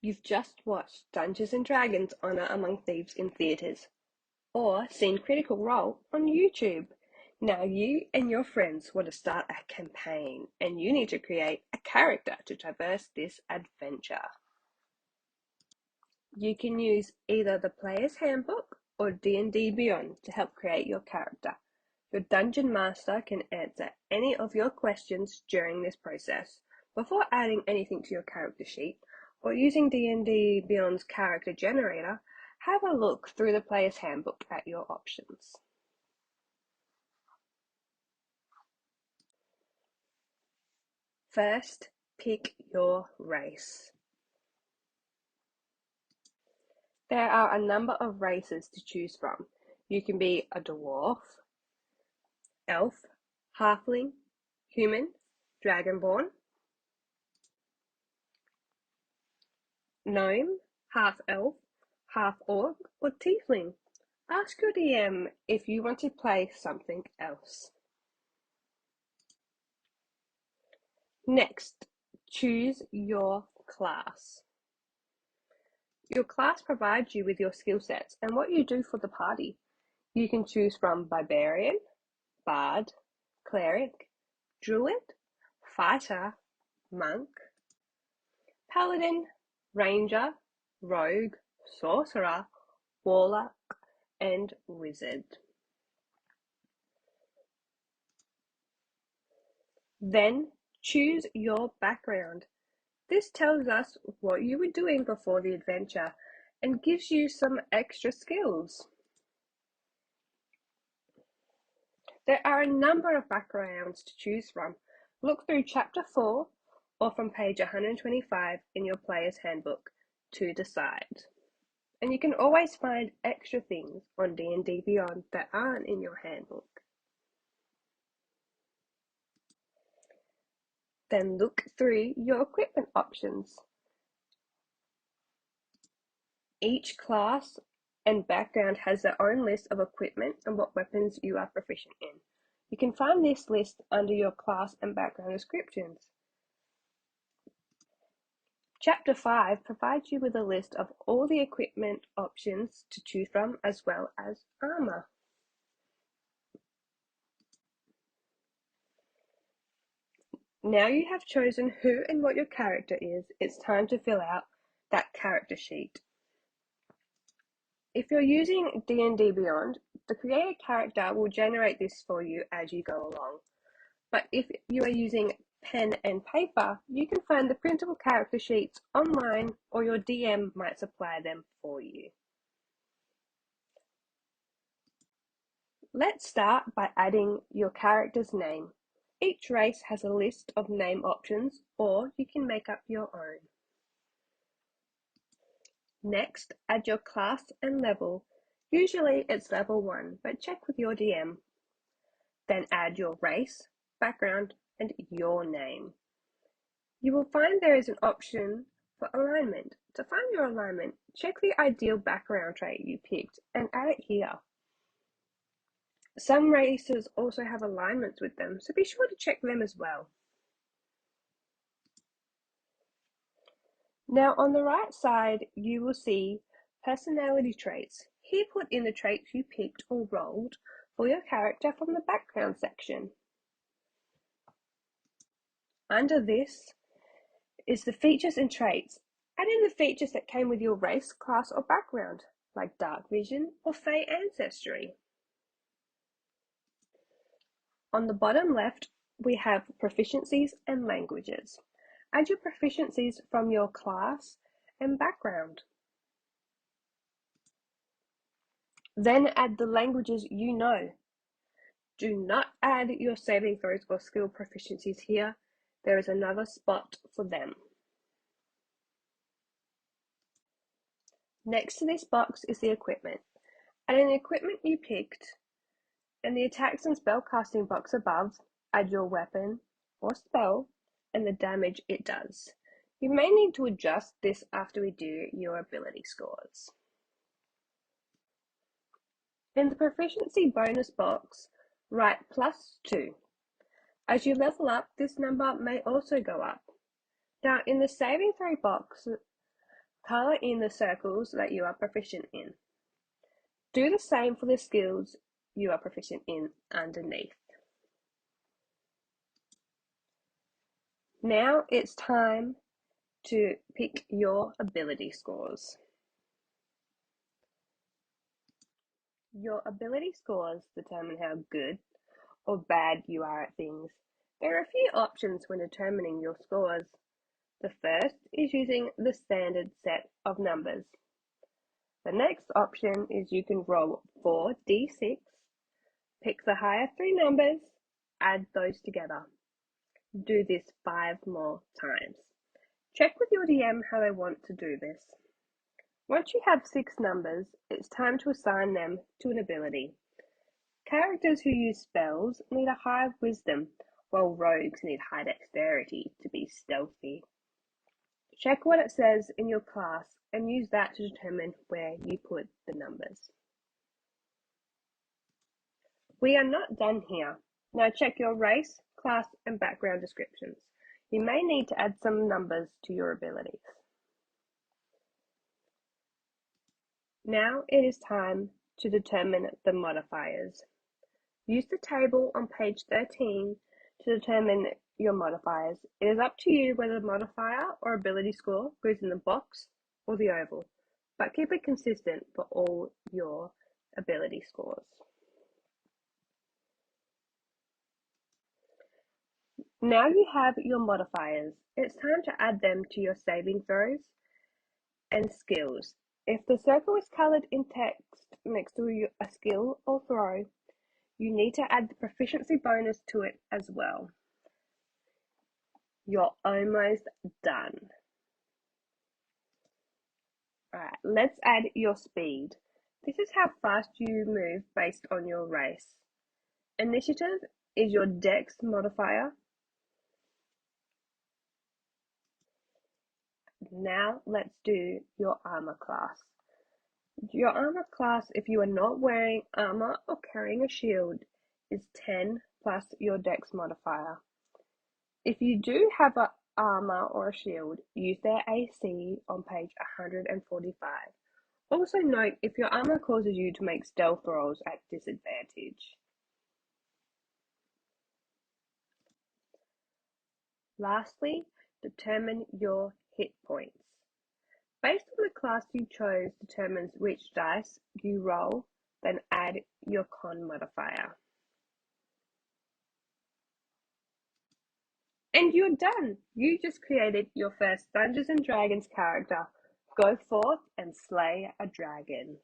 You've just watched Dungeons and Dragons Honor Among Thieves in theaters, or seen Critical Role on YouTube. Now you and your friends want to start a campaign, and you need to create a character to traverse this adventure. You can use either the Player's Handbook or D&D Beyond to help create your character. Your Dungeon Master can answer any of your questions during this process. Before adding anything to your character sheet, or using D&D Beyond's character generator, have a look through the Player's Handbook at your options. First, pick your race. There are a number of races to choose from. You can be a dwarf, elf, halfling, human, dragonborn, gnome, half-elf, half-orc, or tiefling. Ask your DM if you want to play something else. Next, choose your class. Your class provides you with your skill sets and what you do for the party. You can choose from Barbarian, Bard, Cleric, Druid, Fighter, Monk, Paladin, Ranger, Rogue, Sorcerer, Warlock, and Wizard. Then choose your background. This tells us what you were doing before the adventure and gives you some extra skills. There are a number of backgrounds to choose from. Look through Chapter 4 or from page 125 in your Player's Handbook to decide. And you can always find extra things on D&D Beyond that aren't in your handbook. Then look through your equipment options. Each class and background has their own list of equipment and what weapons you are proficient in. You can find this list under your class and background descriptions. Chapter 5 provides you with a list of all the equipment options to choose from, as well as armor. Now you have chosen who and what your character is, it's time to fill out that character sheet. If you're using D&D Beyond, the Create a Character will generate this for you as you go along. But if you are using pen and paper, you can find the printable character sheets online, or your DM might supply them for you. Let's start by adding your character's name. Each race has a list of name options, or you can make up your own. Next, add your class and level. Usually it's level 1, but check with your DM. Then add your race, background, and your name. You will find there is an option for alignment. To find your alignment, check the ideal background trait you picked and add it here. Some races also have alignments with them, so be sure to check them as well. Now on the right side, you will see personality traits. Here put in the traits you picked or rolled for your character from the background section. Under this is the features and traits. Add in the features that came with your race, class, or background, like dark vision or Fey ancestry. On the bottom left, we have proficiencies and languages. Add your proficiencies from your class and background. Then add the languages you know. Do not add your saving throws or skill proficiencies here. There is another spot for them. Next to this box is the equipment. Add an equipment you picked, and the attacks and spellcasting box above, add your weapon or spell and the damage it does. You may need to adjust this after we do your ability scores. In the proficiency bonus box, write +2. As you level up, this number may also go up. Now in the saving throw box, Colour in the circles that you are proficient in. Do the same for the skills you are proficient in underneath. Now it's time to pick your ability scores. Your ability scores determine how good or bad you are at things. There are a few options when determining your scores. The first is using the standard set of numbers. The next option is you can roll 4d6, pick the higher three numbers, add those together. Do this 5 more times. Check with your DM how they want to do this. Once you have 6 numbers, it's time to assign them to an ability. Characters who use spells need a high wisdom, while rogues need high dexterity to be stealthy. Check what it says in your class and use that to determine where you put the numbers. We are not done here. Now check your race, class, and background descriptions. You may need to add some numbers to your abilities. Now it is time to determine the modifiers. Use the table on page 13 to determine your modifiers. It is up to you whether the modifier or ability score goes in the box or the oval, but keep it consistent for all your ability scores. Now you have your modifiers, it's time to add them to your saving throws and skills. If the circle is coloured in text next to a skill or throw, you need to add the proficiency bonus to it as well. You're almost done. Alright, let's add your speed. This is how fast you move based on your race. Initiative is your dex modifier. Now let's do your armor class. Your armor class, if you are not wearing armor or carrying a shield, is 10 plus your dex modifier. If you do have an armor or a shield, use their AC on page 145. Also note if your armor causes you to make stealth rolls at disadvantage. Lastly, determine your hit points. Based on the class you chose determines which dice you roll, then add your con modifier. And you're done! You just created your first Dungeons & Dragons character. Go forth and slay a dragon.